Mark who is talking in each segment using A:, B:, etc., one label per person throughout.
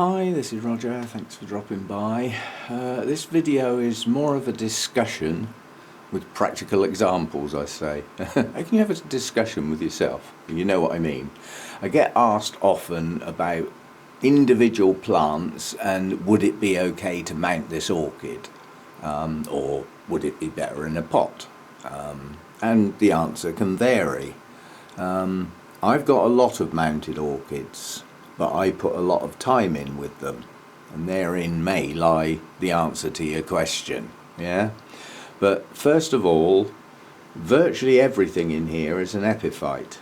A: Hi, this is Roger, thanks for dropping by. This video is more of a discussion with practical examples, I say. How can you have a discussion with yourself? You know what I mean. I get asked often about individual plants and would it be okay to mount this orchid? Or would it be better in a pot? And the answer can vary. I've got a lot of mounted orchids, but I put a lot of time in with them, and therein may lie the answer to your question. Yeah, but first of all, virtually everything in here is an epiphyte,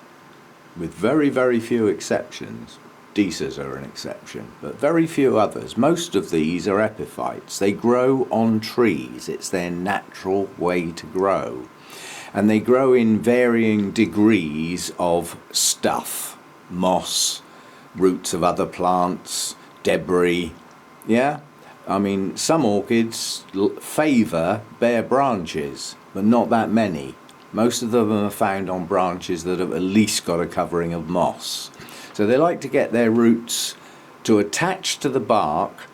A: with very few exceptions. Deces are an exception, but very few others. Most of these are epiphytes. They grow on trees. It's their natural way to grow. And they grow in varying degrees of stuff, moss, roots of other plants, debris. Yeah, I mean, some orchids favour bare branches, but not that many. Most of them are found on branches that have at least got a covering of moss. So they like to get their roots to attach to the bark,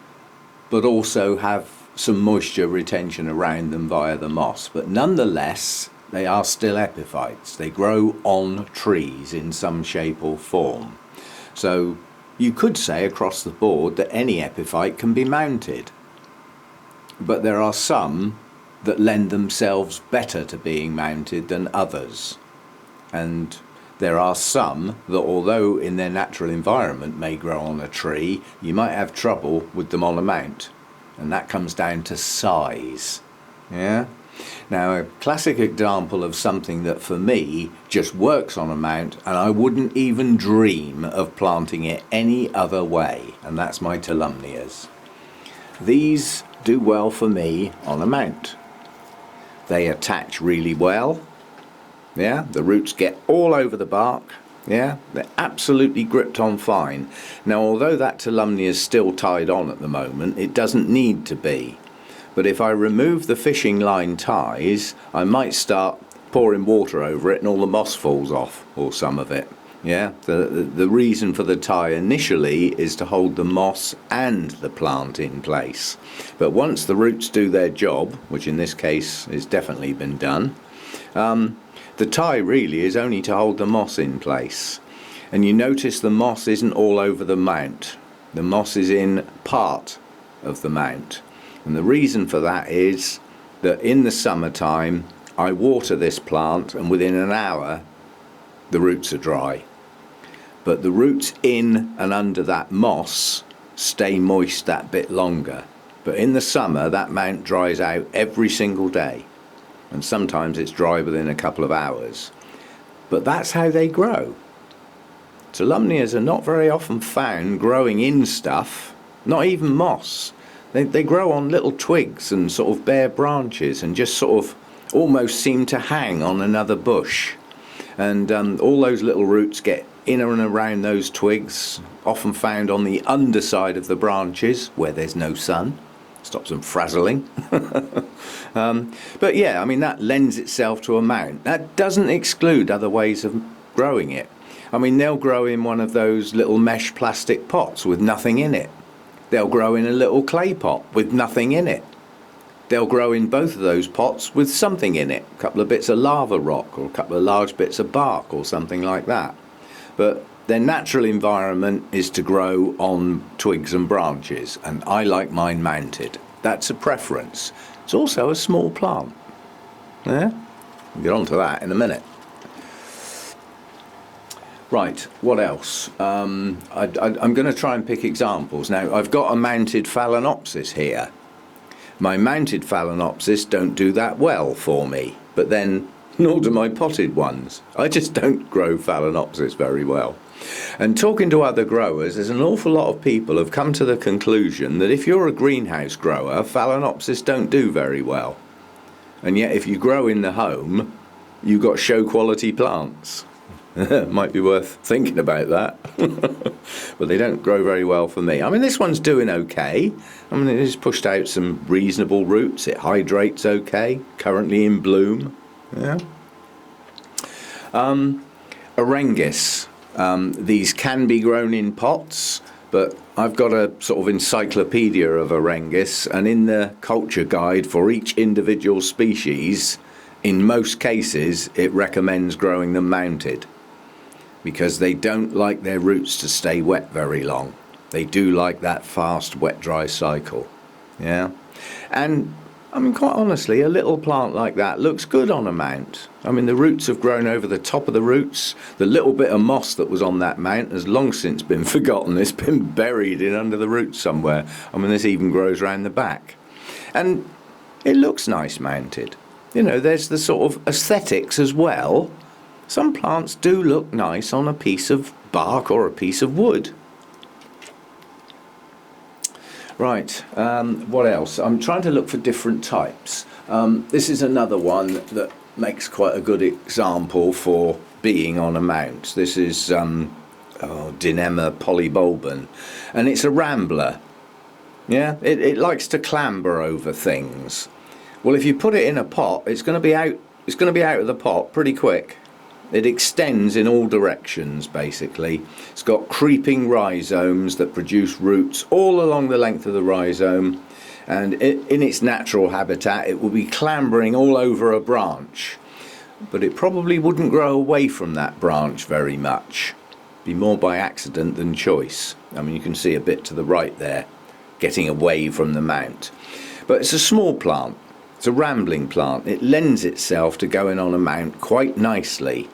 A: but also have some moisture retention around them via the moss. But nonetheless, they are still epiphytes. They grow on trees in some shape or form. So you could say across the board that any epiphyte can be mounted. But there are some that lend themselves better to being mounted than others. And there are some that, although in their natural environment may grow on a tree, you might have trouble with them on a mount. And that comes down to size. Yeah? Now, a classic example of something that for me just works on a mount and I wouldn't even dream of planting it any other way, and that's my Tolumnias. These do well for me on a mount. They attach really well. Yeah, the roots get all over the bark. Yeah, they're absolutely gripped on fine. Now, although that Tolumnia is still tied on at the moment, it doesn't need to be. But if I remove the fishing line ties, I might start pouring water over it and all the moss falls off, or some of it. Yeah, the reason for the tie initially is to hold the moss and the plant in place. But once the roots do their job, which in this case has definitely been done, the tie really is only to hold the moss in place. And you notice the moss isn't all over the mount. The moss is in part of the mount. And the reason for that is that in the summertime I water this plant and within an hour the roots are dry. But the roots in and under that moss stay moist that bit longer. But in the summer that mount dries out every single day. And sometimes it's dry within a couple of hours. But that's how they grow. Tolumnias are not very often found growing in stuff, not even moss. They grow on little twigs and sort of bare branches and just sort of almost seem to hang on another bush. And all those little roots get in and around those twigs, often found on the underside of the branches where there's no sun. Stops them frazzling. But yeah, I mean, that lends itself to a mount. That doesn't exclude other ways of growing it. I mean, they'll grow in one of those little mesh plastic pots with nothing in it. They'll grow in a little clay pot with nothing in it. They'll grow in both of those pots with something in it, a couple of bits of lava rock or a couple of large bits of bark or something like that. But their natural environment is to grow on twigs and branches, and I like mine mounted. That's a preference. It's also a small plant. Yeah? We'll get on to that in a minute. Right, what else? I'm going to try and pick examples. Now, I've got a mounted Phalaenopsis here. My mounted Phalaenopsis don't do that well for me, but then nor do my potted ones. I just don't grow Phalaenopsis very well. And talking to other growers, there's an awful lot of people have come to the conclusion that if you're a greenhouse grower, Phalaenopsis don't do very well. And yet if you grow in the home, you've got show quality plants. Might be worth thinking about that. But they don't grow very well for me. I mean, this one's doing okay. I mean, it has pushed out some reasonable roots. It hydrates okay. Currently in bloom. Yeah. Arengus. These can be grown in pots. but I've got a sort of encyclopedia of Orangus, and in the culture guide for each individual species, in most cases it recommends growing them mounted, because they don't like their roots to stay wet very long. They do like that fast wet dry cycle. Yeah, and I mean, quite honestly, a little plant like that looks good on a mount. I mean, the roots have grown over the top of the roots. The little bit of moss that was on that mount has long since been forgotten. It's been buried in under the roots somewhere. I mean, this even grows around the back. And it looks nice mounted. You know, there's the sort of aesthetics as well. Some plants do look nice on a piece of bark or a piece of wood. Right, what else? I'm trying to look for different types. This is another one that makes quite a good example for being on a mount. This is Dinema polybulbon, and it's a rambler. Yeah, it likes to clamber over things. Well, if you put it in a pot, it's going to be out. It's going to be out of the pot pretty quick. It extends in all directions, basically. It's got creeping rhizomes that produce roots all along the length of the rhizome, and in its natural habitat it will be clambering all over a branch, but it probably wouldn't grow away from that branch very much. Be more by accident than choice. I mean, you can see a bit to the right there, getting away from the mount. But it's a small plant. It's a rambling plant. It lends itself to going on a mount quite nicely.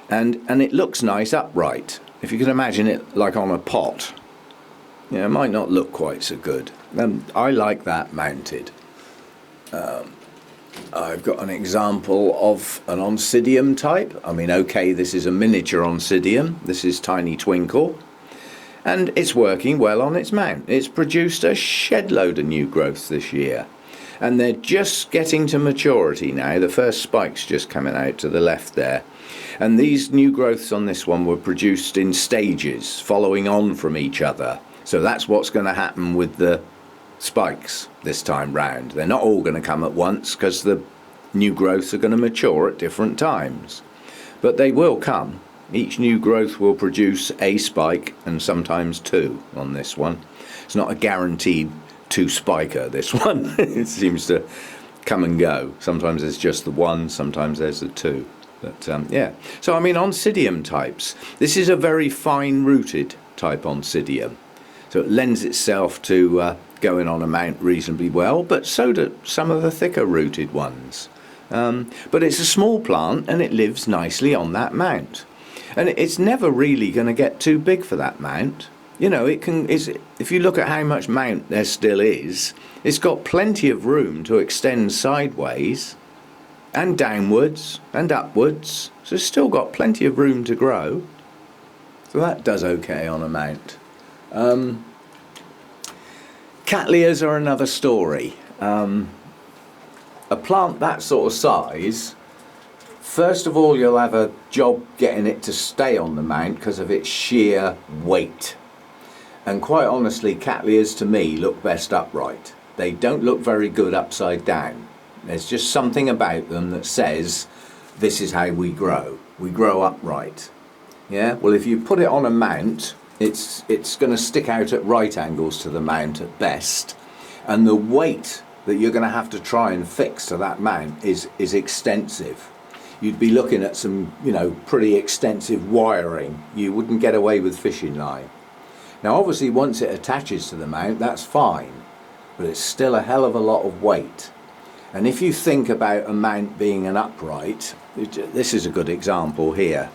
A: And it looks nice upright. If you can imagine it like on a pot, yeah, it might not look quite so good. I like that mounted. I've got an example of an Oncidium type. I mean, okay, this is a miniature Oncidium. This is Tiny Twinkle. And it's working well on its mount. It's produced a shed load of new growths this year. And they're just getting to maturity now. The first spike's just coming out to the left there. And these new growths on this one were produced in stages, following on from each other. So that's what's going to happen with the spikes this time round. They're not all going to come at once, because the new growths are going to mature at different times. But they will come. Each new growth will produce a spike, and sometimes two on this one. It's not a guaranteed two spiker, this one. It seems to come and go. Sometimes there's just the one, sometimes there's the two. But yeah, so I mean, Oncidium types. This is a very fine rooted type Oncidium. So it lends itself to going on a mount reasonably well, but so do some of the thicker rooted ones. But it's a small plant and it lives nicely on that mount. And it's never really going to get too big for that mount. You know, if you look at how much mount there still is, it's got plenty of room to extend sideways and downwards and upwards. So it's still got plenty of room to grow. So that does okay on a mount. Cattleyas are another story. A plant that sort of size, first of all, you'll have a job getting it to stay on the mount because of its sheer weight. And quite honestly, Cattleyas to me look best upright. They don't look very good upside down. There's just something about them that says, this is how we grow. We grow upright. Yeah, well, if you put it on a mount, it's going to stick out at right angles to the mount at best. And the weight that you're going to have to try and fix to that mount is extensive. You'd be looking at some, you know, pretty extensive wiring. You wouldn't get away with fishing line. Now, obviously, once it attaches to the mount, that's fine. But it's still a hell of a lot of weight. And if you think about a mount being an upright, this is a good example here.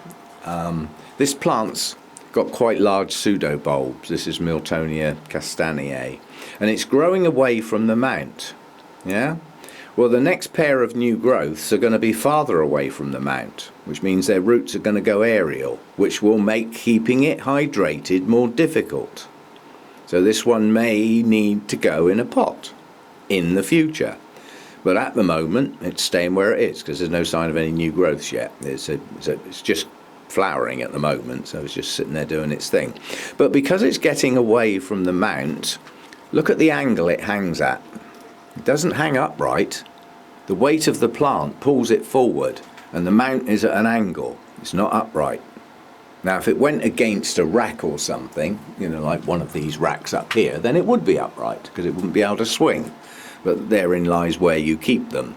A: This plant's got quite large pseudobulbs. This is Miltonia castaneae. And it's growing away from the mount. Yeah? Well, the next pair of new growths are going to be farther away from the mount, which means their roots are going to go aerial, which will make keeping it hydrated more difficult. So this one may need to go in a pot in the future. But at the moment, it's staying where it is because there's no sign of any new growths yet. It's just flowering at the moment, so it's just sitting there doing its thing. But because it's getting away from the mount, look at the angle it hangs at. It doesn't hang upright. The weight of the plant pulls it forward, and the mount is at an angle. It's not upright. Now if it went against a rack or something, you know, like one of these racks up here, then it would be upright because it wouldn't be able to swing. But therein lies where you keep them.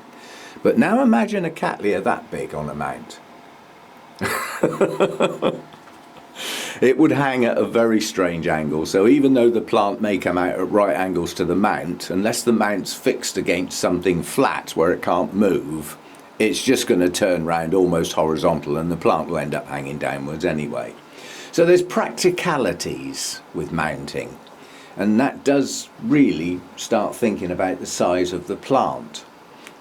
A: But now imagine a cattleya that big on a mount. It would hang at a very strange angle, so even though the plant may come out at right angles to the mount, unless the mount's fixed against something flat where it can't move, it's just going to turn round almost horizontal and the plant will end up hanging downwards anyway. So there's practicalities with mounting, and that does really start thinking about the size of the plant.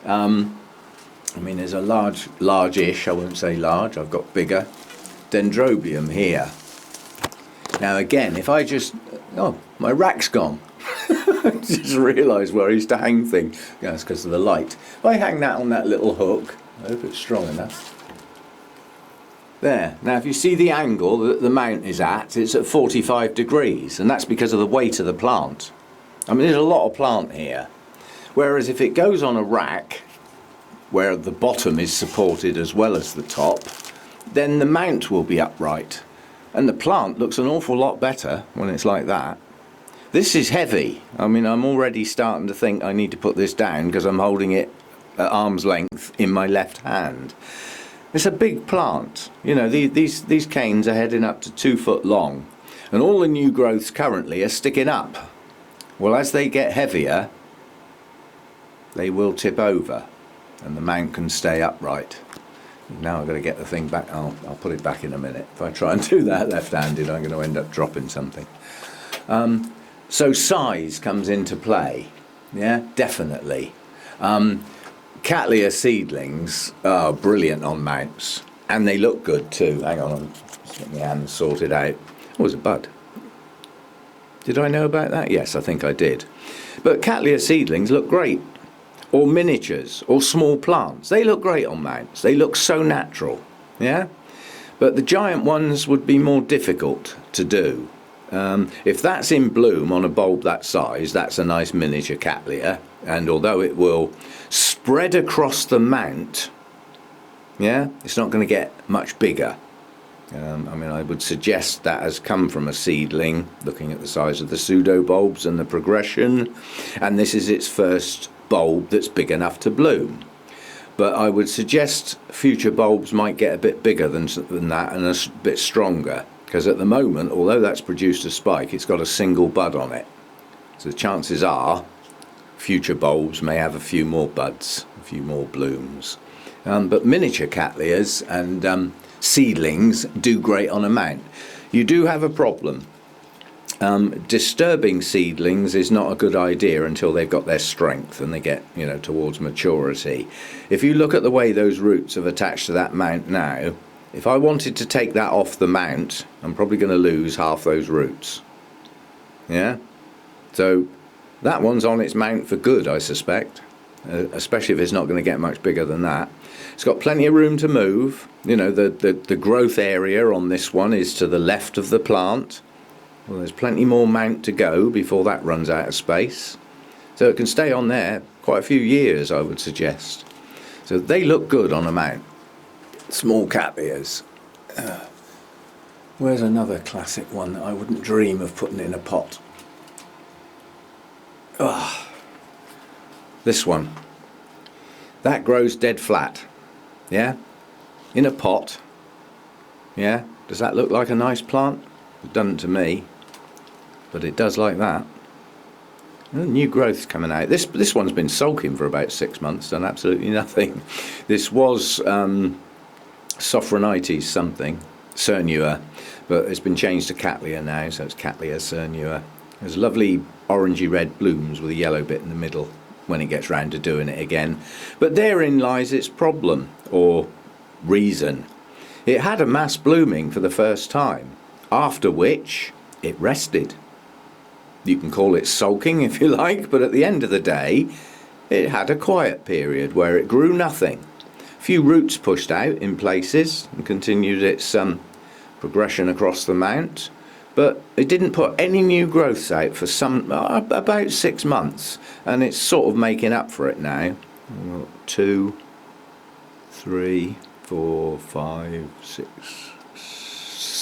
A: I mean, there's a large-ish, I won't say large, I've got bigger, dendrobium here. Now again, if I just, oh, my rack's gone. Just realised where I used to hang things. Yeah, it's because of the light. If I hang that on that little hook, I hope it's strong enough. There. Now if you see the angle that the mount is at, it's at 45 degrees, and that's because of the weight of the plant. I mean, there's a lot of plant here. Whereas if it goes on a rack, where the bottom is supported as well as the top, then the mount will be upright. And the plant looks an awful lot better when it's like that. This is heavy. I mean, I'm already starting to think I need to put this down because I'm holding it at arm's length in my left hand. It's a big plant. You know, these canes are heading up to 2 foot long, and all the new growths currently are sticking up. Well, as they get heavier, they will tip over, and the mount can stay upright. Now I've got to get the thing back. I'll put it back in a minute. If I try and do that left-handed, I'm going to end up dropping something. So size comes into play. Yeah, definitely. Cattleya seedlings are brilliant on mounts, and they look good too. Hang on, I'm just getting my hands sorted out. Oh, it's a bud. Did I know about that? Yes, I think I did. But Cattleya seedlings look great. Or miniatures, or small plants. They look great on mounts. They look so natural, yeah? But the giant ones would be more difficult to do. If that's in bloom on a bulb that size, that's a nice miniature Cattleya, and although it will spread across the mount, yeah, it's not going to get much bigger. I mean, I would suggest that has come from a seedling, looking at the size of the pseudo bulbs and the progression, and this is its first bulb that's big enough to bloom. But I would suggest future bulbs might get a bit bigger than that and a bit stronger, because at the moment, although that's produced a spike, it's got a single bud on it. So the chances are future bulbs may have a few more buds, a few more blooms. But miniature Cattleyas and seedlings do great on a mount. You do have a problem. Disturbing seedlings is not a good idea until they've got their strength and they get, you know, towards maturity. If you look at the way those roots have attached to that mount now, if I wanted to take that off the mount, I'm probably going to lose half those roots. Yeah? So that one's on its mount for good, I suspect, especially if it's not going to get much bigger than that. It's got plenty of room to move. You know, the growth area on this one is to the left of the plant. Well, there's plenty more mount to go before that runs out of space. So it can stay on there quite a few years, I would suggest. So they look good on a mount. Small Cattleyas. Where's another classic one that I wouldn't dream of putting in a pot? This one. That grows dead flat. Yeah? In a pot. Yeah? Does that look like a nice plant? It doesn't to me. But it does like that. New growth's coming out. This one's been sulking for about 6 months, done absolutely nothing. This was Sophronites something, Cernua, but it's been changed to Cattleya now, so it's Cattleya Cernua. There's lovely orangey red blooms with a yellow bit in the middle when it gets round to doing it again. But therein lies its problem, or reason. It had a mass blooming for the first time, after which it rested. You can call it sulking if you like, but at the end of the day, it had a quiet period where it grew nothing. A few roots pushed out in places and continued its progression across the mount, but it didn't put any new growths out for about 6 months, and it's sort of making up for it now. 2, 3, 4, 5, 6,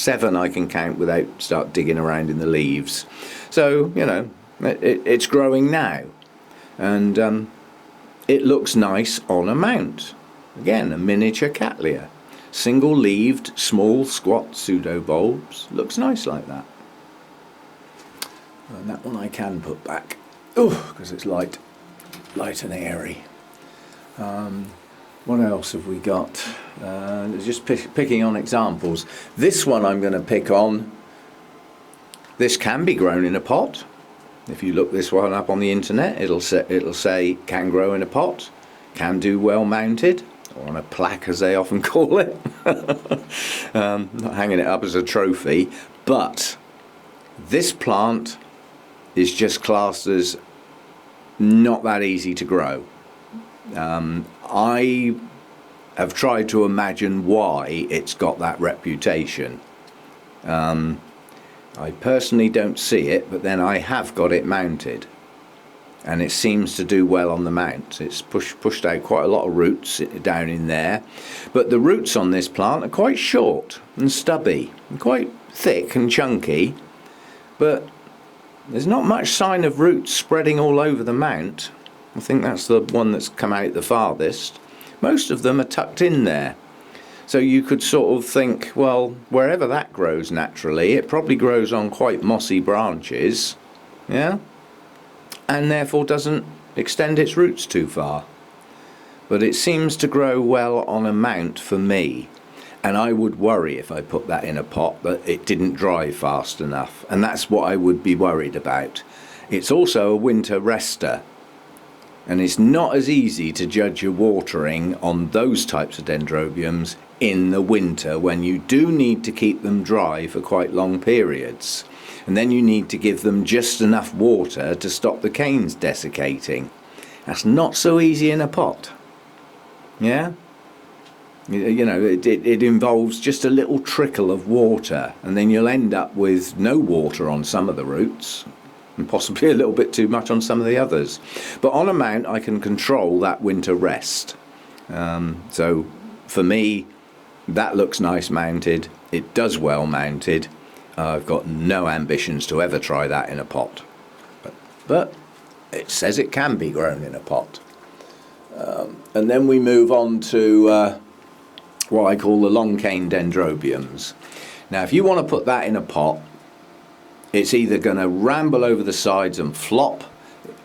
A: 7 I can count without start digging around in the leaves. So, you know, it's growing now, and it looks nice on a mount. Again, a miniature Cattleya. Single-leaved, small, squat pseudobulbs. Looks nice like that. And that one I can put back. Oh, because it's light and airy. What else have we got? Just picking on examples. This one I'm going to pick on. This can be grown in a pot. If you look this one up on the internet, it'll say can grow in a pot, can do well mounted, or on a plaque as they often call it. Not hanging it up as a trophy, but this plant is just classed as not that easy to grow. I have tried to imagine why it's got that reputation. I personally don't see it, but then I have got it mounted, and it seems to do well on the mount. It's pushed out quite a lot of roots down in there, but the roots on this plant are quite short and stubby and quite thick and chunky, but there's not much sign of roots spreading all over the mount. I think that's the one that's come out the farthest. Most of them are tucked in there. So you could sort of think, well, wherever that grows naturally, it probably grows on quite mossy branches, yeah? And therefore doesn't extend its roots too far. But it seems to grow well on a mount for me. And I would worry if I put that in a pot that it didn't dry fast enough. And that's what I would be worried about. It's also a winter rester. And it's not as easy to judge your watering on those types of dendrobiums in the winter, when you do need to keep them dry for quite long periods. And then you need to give them just enough water to stop the canes desiccating. That's not so easy in a pot. Yeah? You know, it involves just a little trickle of water, and then you'll end up with no water on some of the roots, and possibly a little bit too much on some of the others. But on a mount I can control that winter rest. So for me, that looks nice mounted. It does well mounted. I've got no ambitions to ever try that in a pot. But it says it can be grown in a pot. And then we move on to what I call the long cane dendrobiums. Now if you want to put that in a pot, it's either going to ramble over the sides and flop,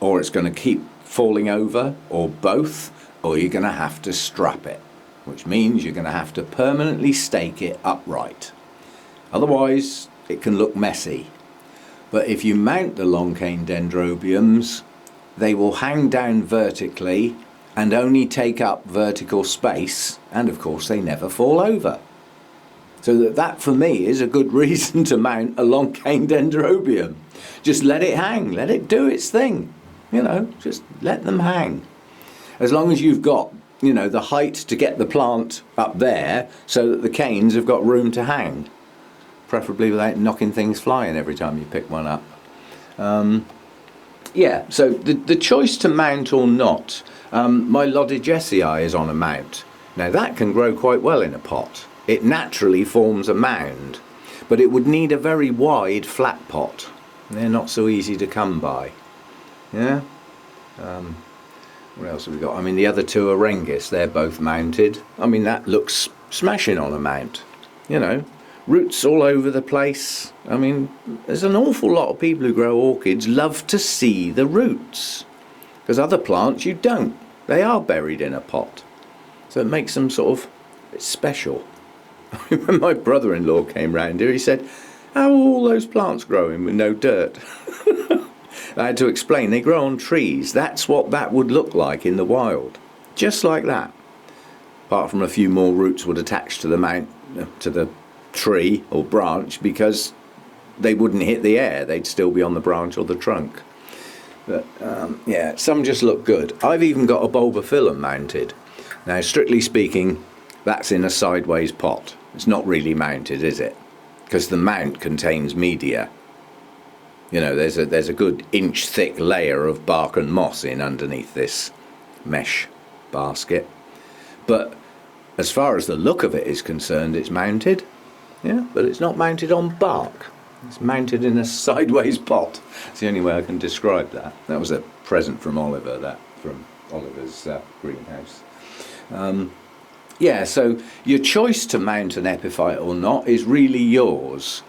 A: or it's going to keep falling over, or both, or you're going to have to strap it, which means you're going to have to permanently stake it upright. Otherwise it can look messy. But if you mount the long cane dendrobiums, they will hang down vertically and only take up vertical space, and of course they never fall over. So that for me is a good reason to mount a long cane dendrobium. Just let it hang, let it do its thing, you know, just let them hang. As long as you've got, you know, the height to get the plant up there so that the canes have got room to hang, preferably without knocking things flying every time you pick one up. Yeah, so the choice to mount or not, my Loddigessii is on a mount. Now that can grow quite well in a pot. It naturally forms a mound, but it would need a very wide flat pot. They're not so easy to come by. Yeah? What else have we got? I mean, the other two are Rengis, they're both mounted. I mean, that looks smashing on a mount. You know, roots all over the place. I mean, there's an awful lot of people who grow orchids love to see the roots, because other plants you don't. They are buried in a pot. So it makes them sort of special. When my brother-in-law came round here, he said, how are all those plants growing with no dirt? I had to explain, they grow on trees. That's what that would look like in the wild. Just like that. Apart from a few more roots would attach to the mount, to the tree or branch, because they wouldn't hit the air. They'd still be on the branch or the trunk. But yeah, some just look good. I've even got a bulbophyllum mounted. Now, strictly speaking, that's in a sideways pot. It's not really mounted, is it? Because the mount contains media. You know, there's a good inch thick layer of bark and moss in underneath this mesh basket. But as far as the look of it is concerned, it's mounted. Yeah, but it's not mounted on bark. It's mounted in a sideways pot. It's the only way I can describe that. That was a present from Oliver, that from Oliver's greenhouse. Yeah, so your choice to mount an epiphyte or not is really yours.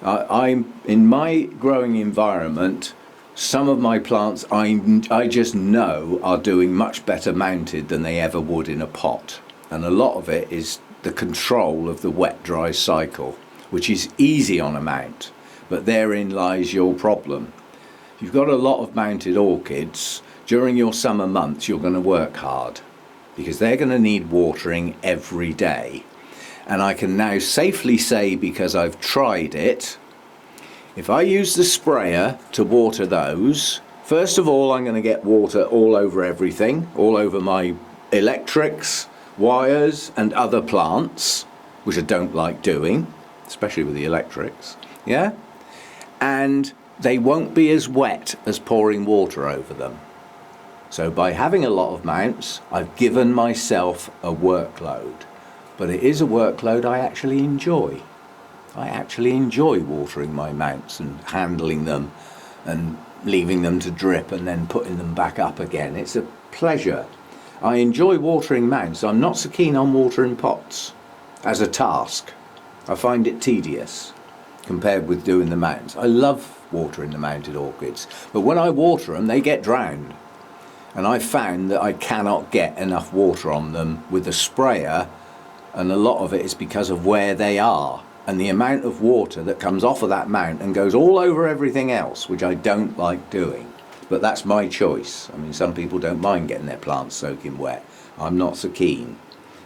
A: I'm in my growing environment. Some of my plants I just know are doing much better mounted than they ever would in a pot, and a lot of it is the control of the wet-dry cycle, which is easy on a mount, but therein lies your problem. If you've got a lot of mounted orchids, during your summer months you're going to work hard, because they're going to need watering every day. And I can now safely say, because I've tried it, if I use the sprayer to water those, first of all I'm going to get water all over everything, all over my electrics, wires and other plants, which I don't like doing, especially with the electrics, yeah? And they won't be as wet as pouring water over them. So by having a lot of mounts, I've given myself a workload. But it is a workload I actually enjoy. I actually enjoy watering my mounts and handling them and leaving them to drip and then putting them back up again. It's a pleasure. I enjoy watering mounts. I'm not so keen on watering pots as a task. I find it tedious compared with doing the mounts. I love watering the mounted orchids, but when I water them, they get drowned. And I found that I cannot get enough water on them with the sprayer, and a lot of it is because of where they are and the amount of water that comes off of that mount and goes all over everything else, which I don't like doing. But that's my choice. I mean, some people don't mind getting their plants soaking wet. I'm not so keen.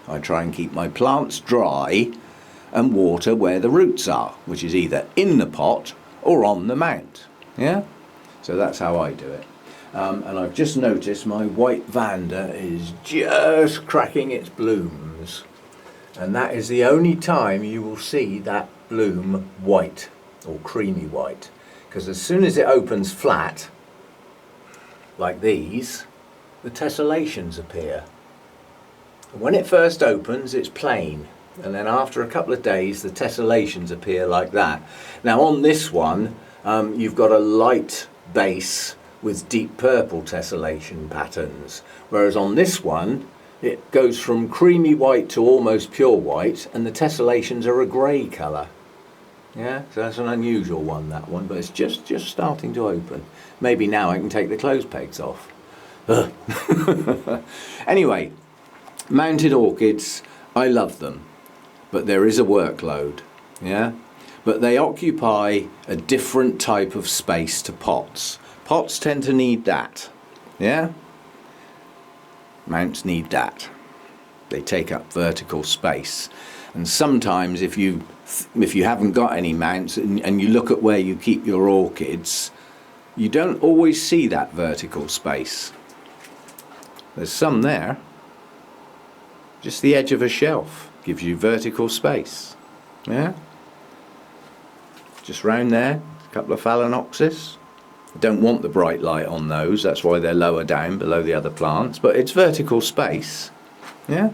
A: I try and keep my plants dry and water where the roots are, which is either in the pot or on the mount. Yeah? So that's how I do it. And I've just noticed my white Vanda is just cracking its blooms. And that is the only time you will see that bloom white or creamy white. Because as soon as it opens flat, like these, the tessellations appear. And when it first opens, it's plain. And then after a couple of days, the tessellations appear like that. Now on this one, you've got a light base with deep purple tessellation patterns. Whereas on this one, it goes from creamy white to almost pure white, and the tessellations are a grey colour. Yeah, so that's an unusual one, that one, but it's just starting to open. Maybe now I can take the clothes pegs off. Anyway, mounted orchids, I love them, but there is a workload, yeah? But they occupy a different type of space to pots. Pots tend to need that, yeah? Mounts need that. They take up vertical space. And sometimes if you haven't got any mounts and you look at where you keep your orchids, you don't always see that vertical space. There's some there. Just the edge of a shelf gives you vertical space. Yeah? Just round there, a couple of phalaenopsis. Don't want the bright light on those, that's why they're lower down below the other plants, but it's vertical space. Yeah?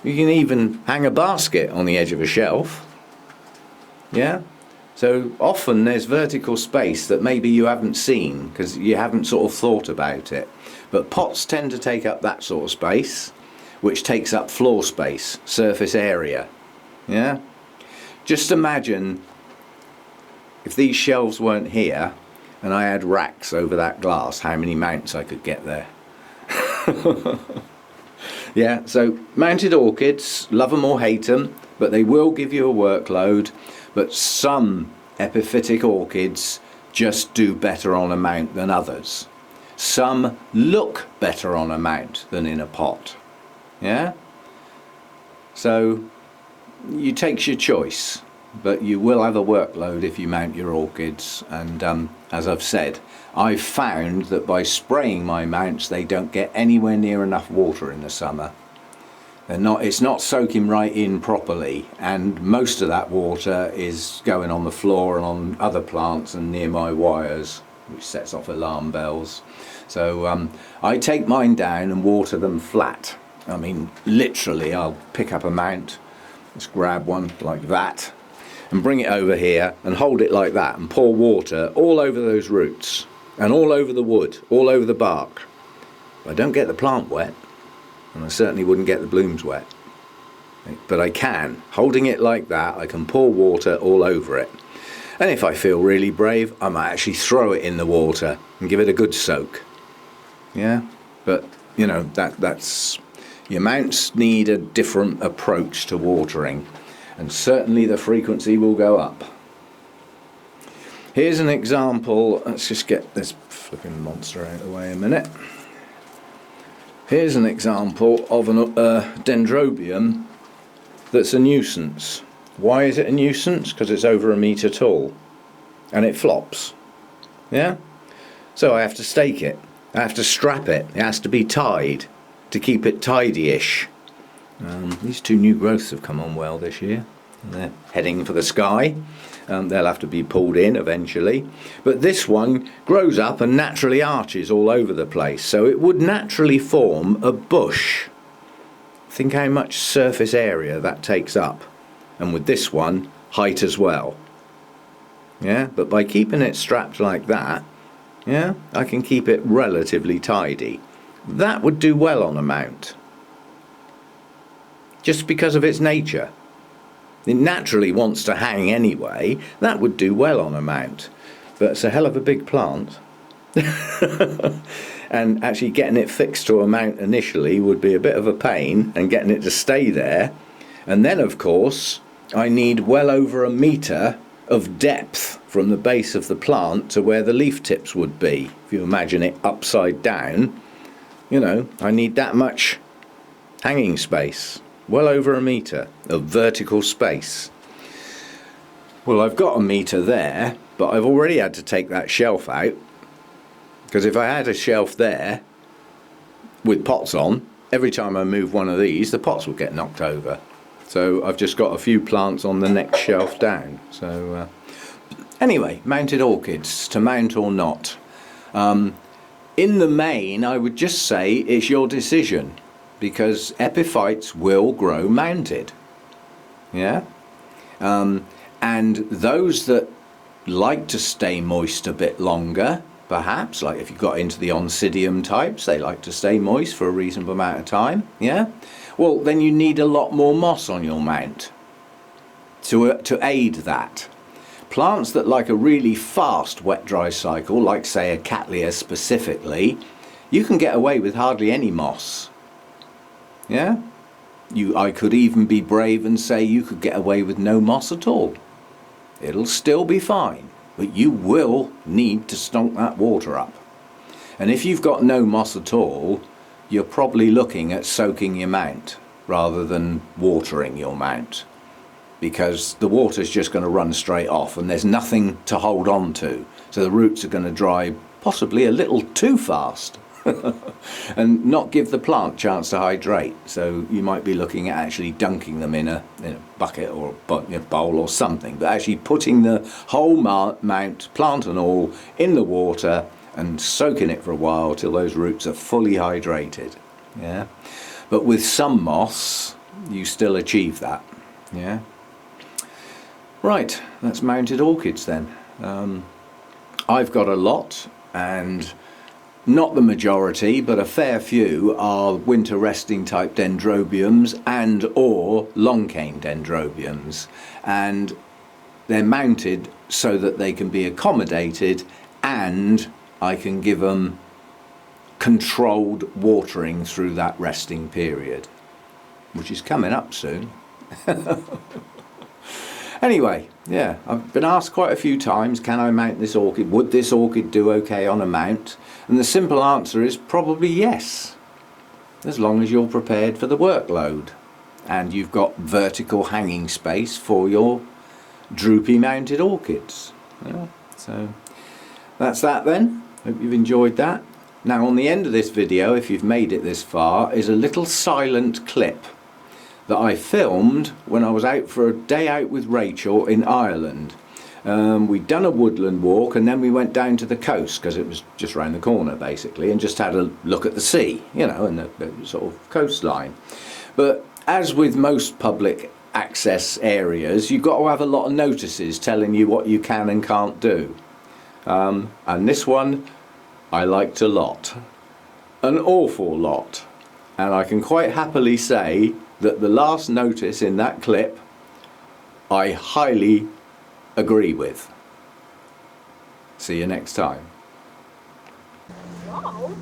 A: You can even hang a basket on the edge of a shelf. Yeah? So often there's vertical space that maybe you haven't seen because you haven't sort of thought about it. But pots tend to take up that sort of space, which takes up floor space, surface area. Yeah? Just imagine if these shelves weren't here and I had racks over that glass, how many mounts I could get there. Yeah, so mounted orchids, love them or hate them, but they will give you a workload. But some epiphytic orchids just do better on a mount than others. Some look better on a mount than in a pot. Yeah? So you take your choice, but you will have a workload if you mount your orchids. And as I've said, I've found that by spraying my mounts, they don't get anywhere near enough water in the summer. It's not soaking right in properly, and most of that water is going on the floor and on other plants and near my wires, which sets off alarm bells. So I take mine down and water them flat. I mean, literally, I'll pick up a mount, just grab one like that, and bring it over here and hold it like that and pour water all over those roots and all over the wood, all over the bark. I don't get the plant wet, and I certainly wouldn't get the blooms wet. But I can, holding it like that, I can pour water all over it. And if I feel really brave, I might actually throw it in the water and give it a good soak. Yeah, but you know, that's your mounts need a different approach to watering, and certainly the frequency will go up. Here's an example. Let's just get this flipping monster out of the way a minute. Here's an example of a dendrobium that's a nuisance. Why is it a nuisance? Because it's over a metre tall and it flops. Yeah? So I have to stake it. I have to strap it. It has to be tied to keep it tidy-ish. These two new growths have come on well this year. They're heading for the sky. They'll have to be pulled in eventually. But this one grows up and naturally arches all over the place. So it would naturally form a bush. Think how much surface area that takes up. And with this one, height as well. Yeah, but by keeping it strapped like that, yeah, I can keep it relatively tidy. That would do well on a mount. Just because of its nature. It naturally wants to hang anyway. That would do well on a mount. But it's a hell of a big plant. And actually getting it fixed to a mount initially would be a bit of a pain, and getting it to stay there. And then of course I need well over a metre of depth from the base of the plant to where the leaf tips would be. If you imagine it upside down, you know, I need that much hanging space. Well over a metre of vertical space. Well, I've got a metre there, but I've already had to take that shelf out, because if I had a shelf there with pots on, every time I move one of these, the pots would get knocked over. So I've just got a few plants on the next shelf down. So anyway, mounted orchids, to mount or not. In the main, I would just say it's your decision, because epiphytes will grow mounted. Yeah? And those that like to stay moist a bit longer, perhaps, like if you got into the Oncidium types, they like to stay moist for a reasonable amount of time, yeah? Well, then you need a lot more moss on your mount to aid that. Plants that like a really fast wet-dry cycle, like say a Cattleya specifically, you can get away with hardly any moss. Yeah? I could even be brave and say you could get away with no moss at all. It'll still be fine, but you will need to stonk that water up. And if you've got no moss at all, you're probably looking at soaking your mount rather than watering your mount, because the water's just going to run straight off and there's nothing to hold on to. So the roots are going to dry possibly a little too fast and not give the plant a chance to hydrate. So you might be looking at actually dunking them in a bucket or a bowl or something, but actually putting the whole mount, plant and all, in the water and soaking it for a while till those roots are fully hydrated. Yeah, but with some moss you still achieve that. Yeah. Right, that's mounted orchids then. I've got a lot, and not the majority, but a fair few are winter resting type dendrobiums and or long cane dendrobiums, and they're mounted so that they can be accommodated, and I can give them controlled watering through that resting period, which is coming up soon. Anyway, yeah, I've been asked quite a few times, can I mount this orchid? Would this orchid do okay on a mount? And the simple answer is probably yes, as long as you're prepared for the workload and you've got vertical hanging space for your droopy mounted orchids. Yeah, so that's that then. Hope you've enjoyed that. Now on the end of this video, if you've made it this far, is a little silent clip that I filmed when I was out for a day out with Rachel in Ireland. We'd done a woodland walk and then we went down to the coast because it was just round the corner basically, and just had a look at the sea, you know, and the sort of coastline. But as with most public access areas, you've got to have a lot of notices telling you what you can and can't do. And this one I liked a lot, an awful lot. And I can quite happily say that the last notice in that clip I highly agree with. See you next time.
B: Wow.